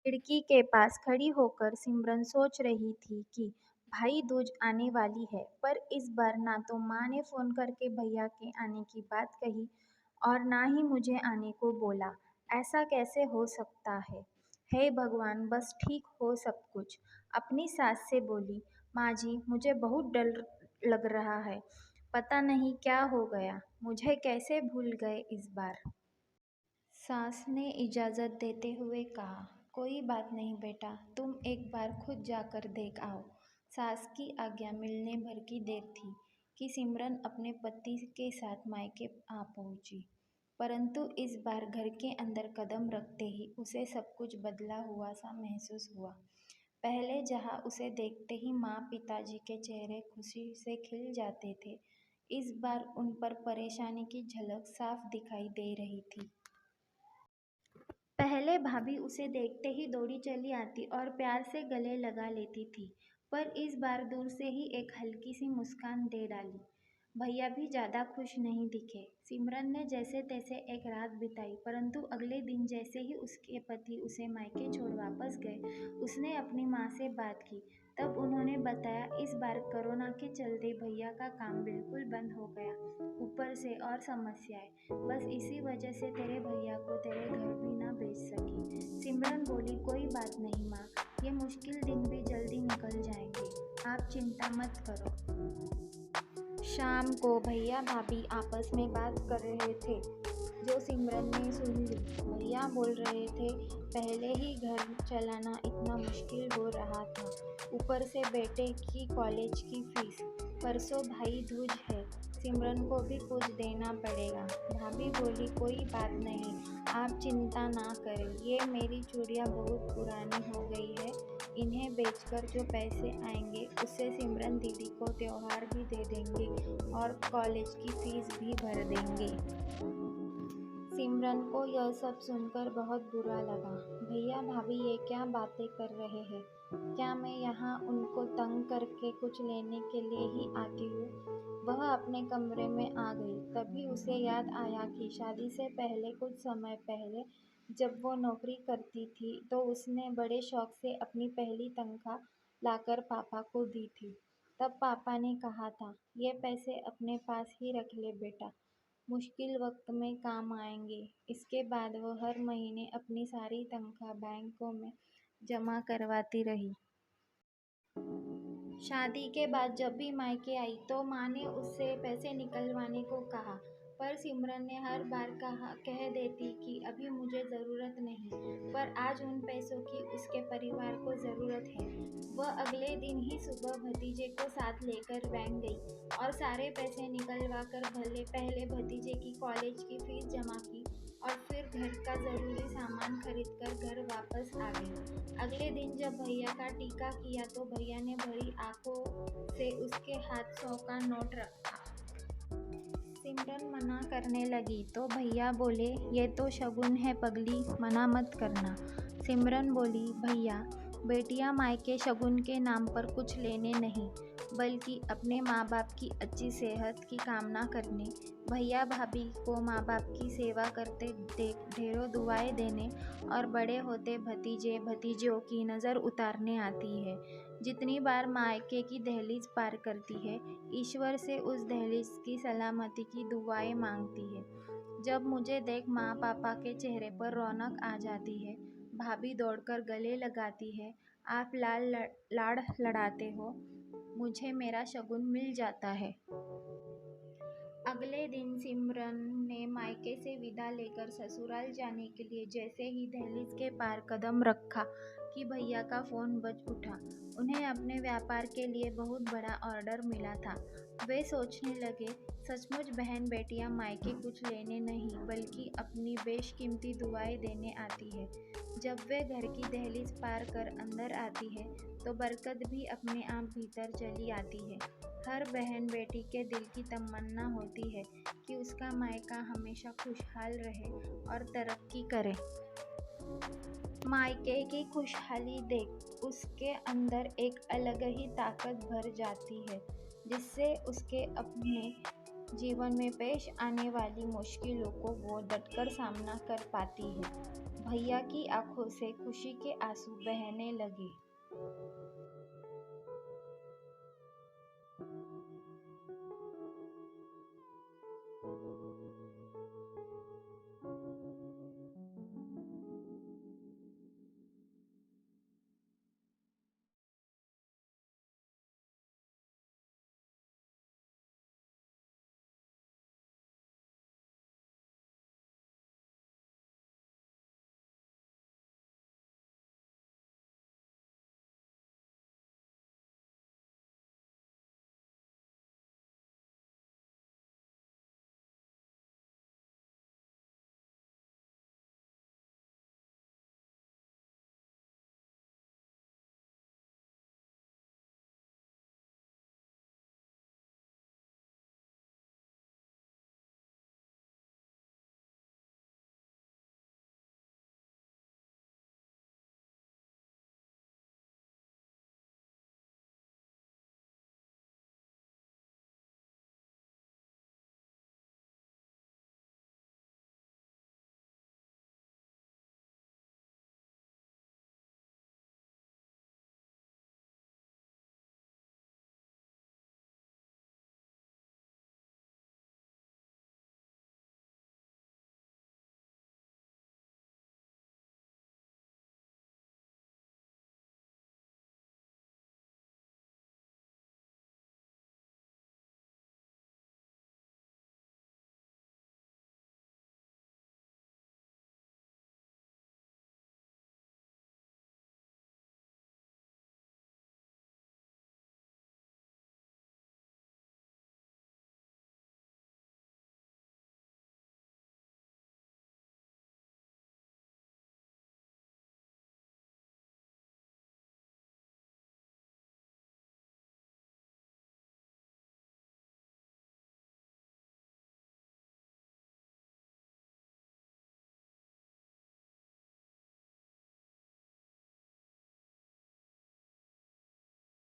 खिड़की के पास खड़ी होकर सिमरन सोच रही थी कि भाई दूज आने वाली है, पर इस बार ना तो माँ ने फोन करके भैया के आने की बात कही और ना ही मुझे आने को बोला। ऐसा कैसे हो सकता है? हे भगवान, बस ठीक हो सब कुछ। अपनी सास से बोली, माँ जी मुझे बहुत डर लग रहा है। पता नहीं क्या हो गया, मुझे कैसे भूल गए इस बार। सास ने इजाज़त देते हुए कहा, कोई बात नहीं बेटा, तुम एक बार खुद जाकर देख आओ। सास की आज्ञा मिलने भर की देर थी कि सिमरन अपने पति के साथ मायके आ पहुंची। परंतु इस बार घर के अंदर कदम रखते ही उसे सब कुछ बदला हुआ सा महसूस हुआ। पहले जहाँ उसे देखते ही माँ पिताजी के चेहरे खुशी से खिल जाते थे, इस बार उन पर परेशानी की झलक साफ दिखाई दे रही थी। पहले भाभी उसे देखते ही दौड़ी चली आती और प्यार से गले लगा लेती थी, पर इस बार दूर से ही एक हल्की सी मुस्कान दे डाली। भैया भी ज़्यादा खुश नहीं दिखे। सिमरन ने जैसे तैसे एक रात बिताई, परंतु अगले दिन जैसे ही उसके पति उसे मायके छोड़ वापस गए, उसने अपनी माँ से बात की। तब उन्होंने बताया, इस बार कोरोना के चलते भैया का काम बिल्कुल बंद हो गया, ऊपर से और समस्याएं। बस इसी वजह से तेरे भैया को तेरे घर भी ना भेज सकी। सिमरन बोली, कोई बात नहीं माँ, ये मुश्किल दिन भी जल्दी निकल जाएंगे, आप चिंता मत करो। शाम को भैया भाभी आपस में बात कर रहे थे, जो सिमरन ने सुन ली। भैया बोल रहे थे, पहले ही घर चलाना इतना मुश्किल हो रहा था, ऊपर से बेटे की कॉलेज की फीस। परसों भाई दूज है, सिमरन को भी कुछ देना पड़ेगा। भाभी बोली, कोई बात नहीं, आप चिंता ना करें, ये मेरी चूड़ियाँ बहुत पुरानी हो गई है, इन्हें बेचकर जो पैसे आएंगे उससे सिमरन दीदी को त्योहार भी दे देंगे और कॉलेज की फीस भी भर देंगे। सिमरन को यह सब सुनकर बहुत बुरा लगा। भैया भाभी ये क्या बातें कर रहे हैं? क्या मैं यहाँ उनको तंग करके कुछ लेने के लिए ही आती हूँ? वह अपने कमरे में आ गई। तभी उसे याद आया कि शादी से पहले कुछ समय पहले जब वो नौकरी करती थी तो उसने बड़े शौक से अपनी पहली तनख्वाह लाकर पापा को दी थी। तब पापा ने कहा था, ये पैसे अपने पास ही रख ले बेटा, मुश्किल वक्त में काम आएंगे। इसके बाद वो हर महीने अपनी सारी तनख्वाह बैंकों में जमा करवाती रही। शादी के बाद जब भी मायके आई तो माँ ने उससे पैसे निकलवाने को कहा, पर सिमरन ने हर बार कह देती कि अभी मुझे ज़रूरत नहीं, पर आज उन पैसों की उसके परिवार को ज़रूरत है। वह अगले दिन ही सुबह भतीजे को साथ लेकर बैंक गई और सारे पैसे निकलवा कर पहले भतीजे की कॉलेज की फीस जमा की और फिर घर का ज़रूरी सामान खरीद कर घर वापस आ गई। अगले दिन जब भैया का टीका किया तो भैया ने भरी आंखों से उसके हाथ 100 का नोट रखा। सिमरन मना करने लगी तो भैया बोले, ये तो शगुन है पगली, मना मत करना। सिमरन बोली, भैया बेटियां मायके शगुन के नाम पर कुछ लेने नहीं, बल्कि अपने माँ बाप की अच्छी सेहत की कामना करने, भैया भाभी को माँ बाप की सेवा करते देख ढेरों दुआएं देने और बड़े होते भतीजे भतीजों की नज़र उतारने आती है। जितनी बार मायके की दहलीज पार करती है, ईश्वर से उस दहलीज की सलामती की दुआएं मांगती है। जब मुझे देख माँ पापा के चेहरे पर रौनक आ जाती है, भाभी दौड़कर गले लगाती है, आप लाड़ लड़ाते हो, मुझे मेरा शगुन मिल जाता है। अगले दिन सिमरन ने मायके से विदा लेकर ससुराल जाने के लिए जैसे ही दहलीज के पार कदम रखा कि भैया का फ़ोन बज उठा। उन्हें अपने व्यापार के लिए बहुत बड़ा ऑर्डर मिला था। वे सोचने लगे, सचमुच बहन बेटियां मायके कुछ लेने नहीं बल्कि अपनी बेशकीमती दुआएं देने आती है। जब वे घर की दहलीज पार कर अंदर आती है तो बरकत भी अपने आप भीतर चली आती है। हर बहन बेटी के दिल की तमन्ना होती है कि उसका मायका हमेशा खुशहाल रहे और तरक्की करे। मायके की खुशहाली देख उसके अंदर एक अलग ही ताकत भर जाती है, जिससे उसके अपने जीवन में पेश आने वाली मुश्किलों को वो डटकर सामना कर पाती है। भैया की आंखों से खुशी के आंसू बहने लगे।